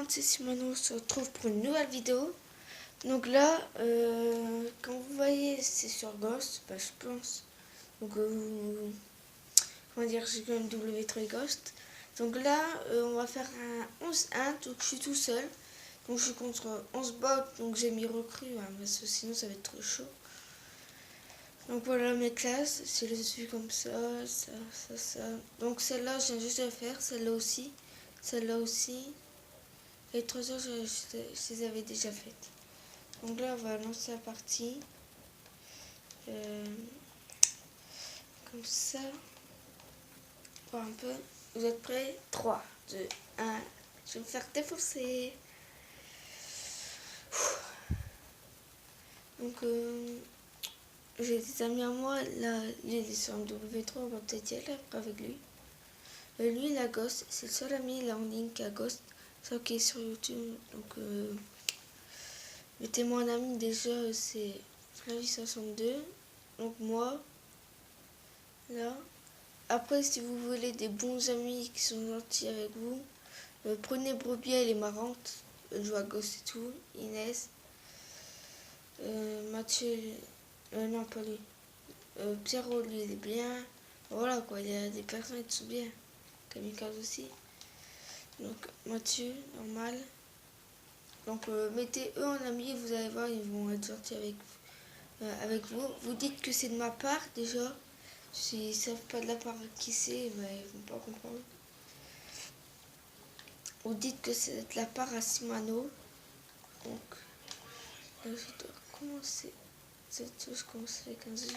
monde, c'est Simone, on se retrouve pour une nouvelle vidéo. Donc là, comme vous voyez, c'est sur Ghost, bah, je pense. Donc, comment dire, j'ai un W3 Ghost. Donc là, on va faire un 11-1, donc je suis tout seul. Donc je suis contre 11 bots, donc j'ai mis recrue, hein, parce que sinon ça va être trop chaud. Donc voilà mes classes, c'est les suis comme ça. Donc celle-là, je viens juste de faire, celle-là aussi. Les 3 heures, je les avais déjà faites. Donc là, on va lancer la partie. Comme ça. Voir un peu. Vous êtes prêts? 3, 2, 1. Je vais me faire défoncer. Donc, j'ai des amis à moi. Là, il est sur un W3. On va peut-être y aller après avec lui. Lui, il a Ghost. C'est le seul ami là en ligne qui a Ghost. Ça qui est sur YouTube. Donc, mettez-moi un ami déjà. C'est Flavie62. Donc, moi. Là. Après, si vous voulez des bons amis qui sont gentils avec vous, prenez Brebis, elle est marrante. Elle joue à Ghost et tout. Inès. Mathieu. Non, pas lui. Pierrot, lui, il est bien. Voilà quoi, il y a des personnes qui sont bien. Kamikaze aussi. Donc, Mathieu, normal. Donc, mettez eux en ami, vous allez voir, ils vont être gentils avec vous. Vous dites que c'est de ma part déjà. S'ils ne savent pas de la part qui c'est, ben, ils vont pas comprendre. Vous dites que c'est de la part à Simano. Donc, là, je dois commencer. Cette chose commence avec un Z.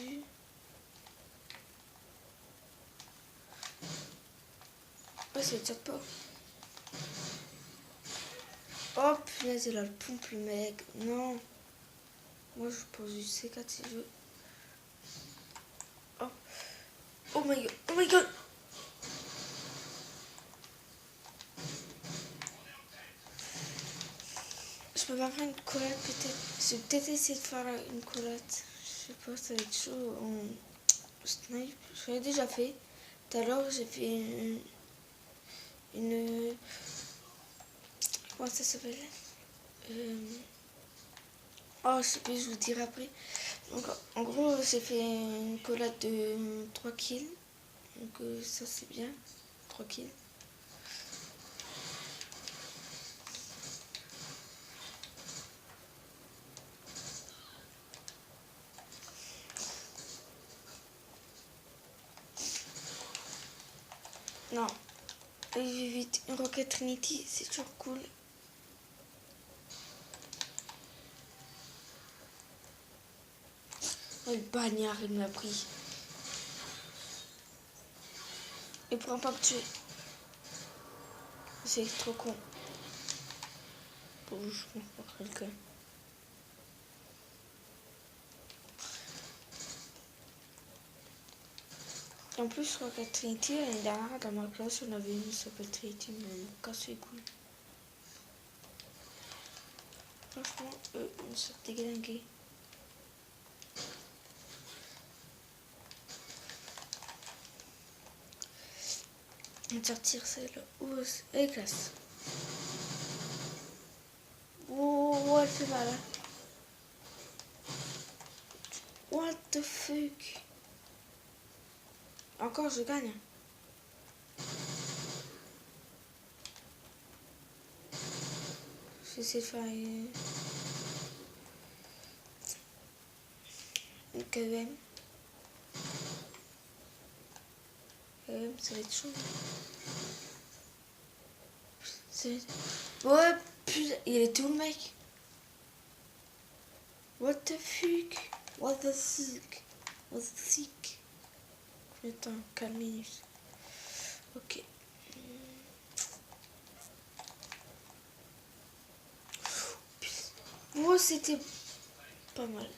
Oh, c'est déjà pas. Oh, punaise, il a le pompe, le mec. Non. Moi, je pose du C4 si je veux. Oh. Oh my god. Oh my god. Je peux pas faire une collate peut-être. Je vais peut-être essayer de faire une collate. Je sais pas, ça va être chaud en snipe. Je l'ai déjà fait. Tout à l'heure, j'ai fait une. Comment ça s'appelle? Oh, je sais plus, je vous dirai après. Donc, en gros, j'ai fait une collate de 3 kills. Donc, ça, c'est bien. 3 kills. Non. Allez, vite. Une Rocket Trinity, c'est toujours cool. Oh, le bagnard, il me l'a pris. Il pourra pas me tuer. C'est trop con. Pour je comprends pas quelqu'un. En plus, Rocket Trinity, l'année dernière, dans ma classe, on avait une qui s'appelle Trinity, mais on me casse les couilles. Franchement, on s'est déglingué. On va sortir celle où elle est classe. Oh, elle fait mal. Hein. What the fuck? Encore, je gagne. J'essaie de faire une KVM. KVM, ça va être chaud. Ouais, putain, il est où le mec? What the fuck? What the fuck? What the fuck? Attends, 4 minutes. Ok. Oh, c'était pas mal.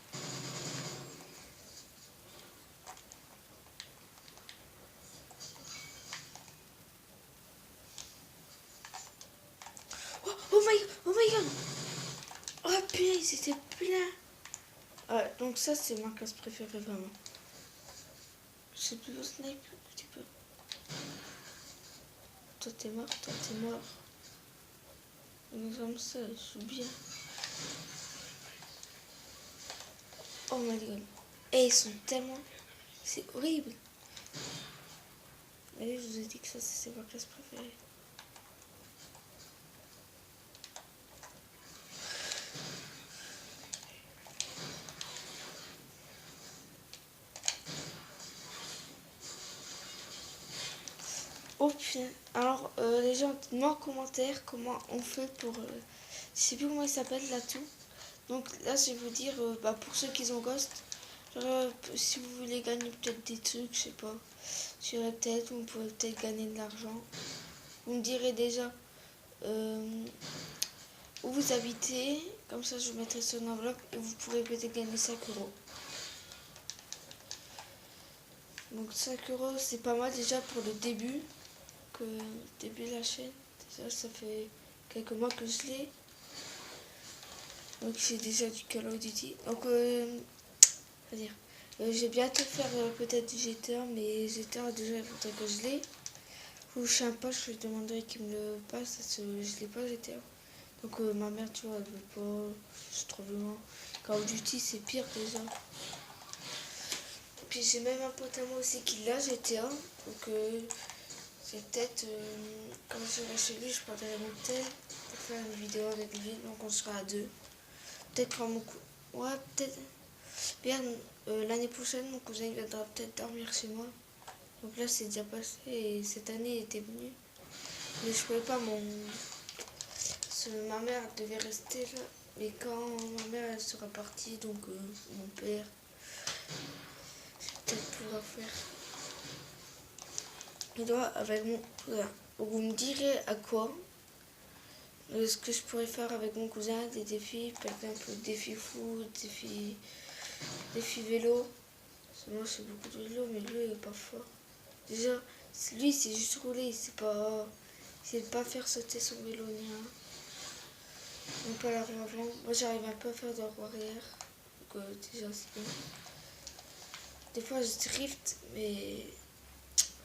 Oh my god, oh my god. Oh putain, c'était plein. Ouais, donc ça c'est ma classe préférée vraiment. Je sais plus au snipe un petit peu. Toi t'es mort, toi t'es mort. Comme ça, je joue bien. Oh my god. Et ils sont tellement... C'est horrible. Allez, je vous ai dit que ça, c'est ma classe préférée. Oh putain. Alors, les gens, dites-moi en commentaire comment on fait pour... je sais plus comment il s'appelle là tout. Donc là, je vais vous dire, pour ceux qui ont Ghost, genre, si vous voulez gagner peut-être des trucs, je sais pas, sur la tête, vous pouvez peut-être gagner de l'argent. Vous me direz déjà où vous habitez, comme ça je vous mettrai sur une enveloppe et vous pourrez peut-être gagner 5 €. Donc 5 € c'est pas mal déjà pour le début, début de la chaîne. Déjà ça fait quelques mois que je l'ai. Donc j'ai déjà du Call of Duty. Donc je vais bientôt faire peut-être du GTA, mais GTA déjà il faudrait que je l'ai. Ou je sais pas, je lui demanderai qu'il me le passe, parce que je l'ai pas GTA. Donc ma mère tu vois elle veut pas, c'est trop loin. Call of Duty c'est pire déjà. Puis j'ai même un pote à moi aussi qui l'a GTA. Donc c'est peut-être quand je serai chez lui je prendrai mon tel pour faire une vidéo avec lui. Donc on sera à deux. Peut-être quand mon cousin... Ouais peut-être... Bien l'année prochaine mon cousin il viendra peut-être dormir chez moi. Donc là c'est déjà passé et cette année il était venu. Mais je pouvais pas ma mère devait rester là. Mais quand ma mère elle sera partie, donc mon père, je vais peut-être pouvoir faire. Je dois avec mon cousin. Vous me direz à quoi ce que je pourrais faire avec mon cousin, des défis, par exemple défi foot, défi vélo. Moi je fais beaucoup de vélo, mais lui il est pas fort. Déjà, lui c'est juste rouler, il sait pas faire sauter son vélo ni rien. Même pas la roue avant. Moi j'arrive un peu à faire de la roue arrière. Donc déjà c'est bien. Des fois je drift, mais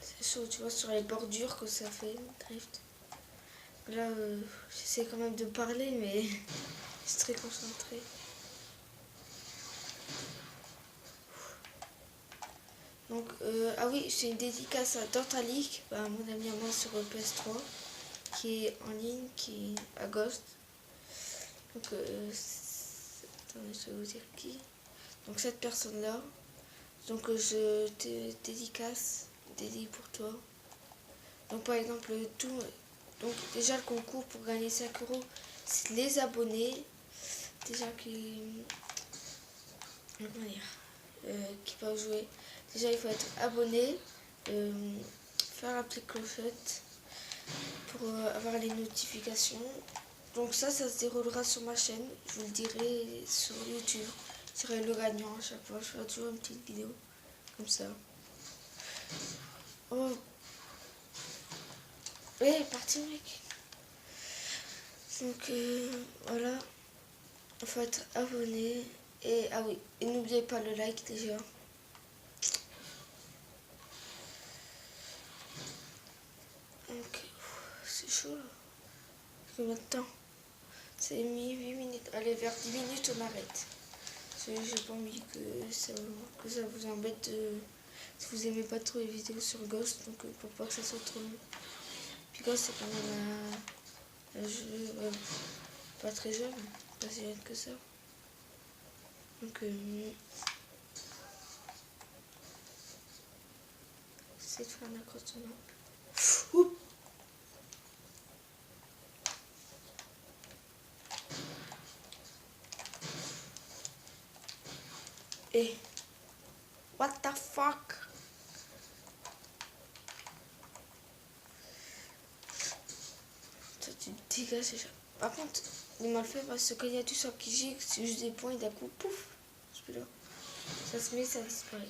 c'est chaud, tu vois, sur les bordures que ça fait, drift. Là, j'essaie quand même de parler, mais je suis très concentrée. Donc, ah oui, c'est une dédicace à Dantalic, mon ami à moi sur PS3, qui est en ligne, qui est à Ghost. Donc, attendez, je vais vous dire qui. Donc, cette personne-là. Donc, je te dédicace, dédie pour toi. Donc, par exemple, tout. Donc, déjà, le concours pour gagner 5 €, c'est les abonnés. Déjà qui. Comment dire qui peuvent jouer. Déjà, il faut être abonné, faire la petite clochette pour avoir les notifications. Donc ça se déroulera sur ma chaîne. Je vous le dirai sur YouTube. Je dirai le gagnant à chaque fois. Je ferai toujours une petite vidéo comme ça. Oh. Ouais, parti mec. Donc voilà. Il faut être abonné. Et ah oui, et n'oubliez pas le like déjà. Donc c'est chaud là. Combien de temps? C'est mis 8 minutes. Allez, vers 10 minutes, on arrête. J'ai pas envie que ça vous embête si vous aimez pas trop les vidéos sur Ghost, donc pour pas que ça soit trop long. Puis Ghost, c'est quand même un jeu pas très jeune, pas si jeune que ça. Donc, j'essaie de faire un accroche de lampe. Oups! Et what the fuck? Toi tu te dégages déjà. Par contre, il m'a fait parce que quand il y a tout sur Kijik, c'est juste des points et d'un coup, pouf, je suis là. Ça se met, ça disparaît.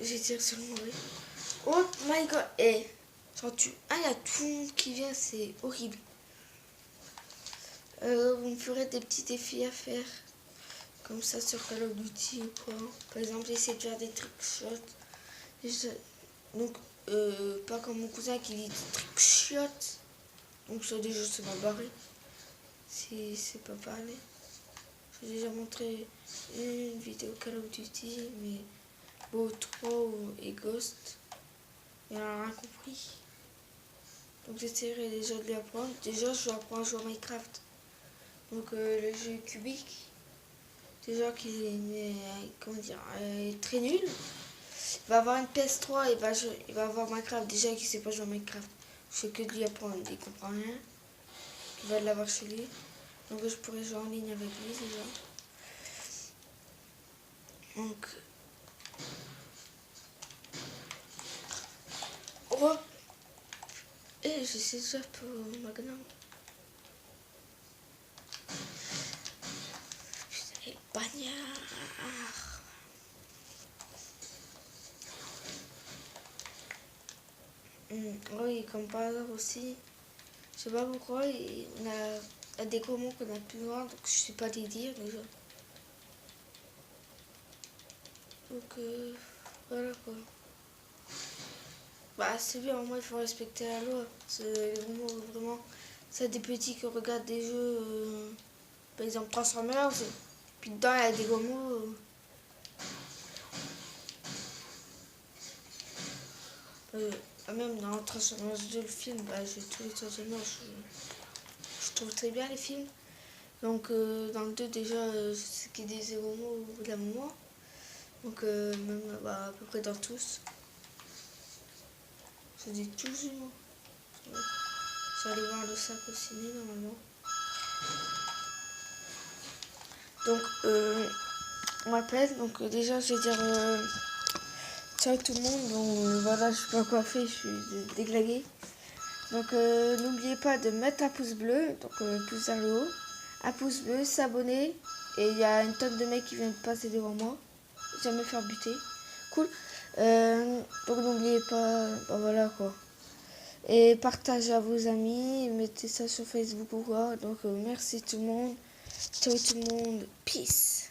j'ai tiré sur le mauvais. Oh my god. Et il y a tout le monde qui vient, c'est horrible. Vous me ferez des petits défis à faire. Comme ça sur Call of Duty ou quoi. Par exemple, essayer de faire des trick shots. Donc, pas comme mon cousin qui dit trick shot. Donc ça déjà c'est mal barré. Si c'est pas parlé. J'ai déjà montré une vidéo Call of Duty, mais Beau 3 et Ghost. Il n'a rien compris. Donc j'essaierai déjà de lui apprendre. Déjà je vais apprendre à jouer à Minecraft. Donc le jeu cubique. Déjà qu'il est, comment dire, très nul. Il va avoir une PS3 et il va avoir Minecraft. Déjà qu'il sait pas jouer à Minecraft. Je fais que de lui apprendre, il comprend rien. Il va l'avoir chez lui. Donc je pourrais jouer en ligne avec lui déjà. Donc oh, et je sais déjà pour Magnum. Putain, les bagnards. Oui, comme par hasard aussi. Je sais pas pourquoi, on a des gros mots qu'on a plus loin, donc je sais pas les dire déjà. Donc voilà quoi. Bah c'est bien, au moins il faut respecter la loi. C'est vraiment, vraiment, c'est des petits qui regardent des jeux, par exemple Transformers, puis dedans il y a des gros mots. Même dans Transformers 2, le film, bah, j'ai tous les Transformers, je trouve très bien les films. Donc dans le 2 déjà, je sais qu'il y a des gros mots au bout d'un moment. Donc même bah, à peu près dans tous. Je dis tous les mots. Ouais. Je vais aller voir le sac au ciné normalement. Donc on m'appelle. Donc déjà je vais dire ciao tout le monde. Donc voilà, je suis pas coiffée, je suis déglaguée. Donc n'oubliez pas de mettre un pouce bleu, donc pouce vers le haut. Un pouce bleu, s'abonner. Et il y a une tonne de mecs qui viennent passer devant moi. Jamais faire buter. Cool. Donc n'oubliez pas, bah voilà quoi. Et partagez à vos amis, mettez ça sur Facebook ou quoi. Donc merci tout le monde. Ciao tout le monde. Peace.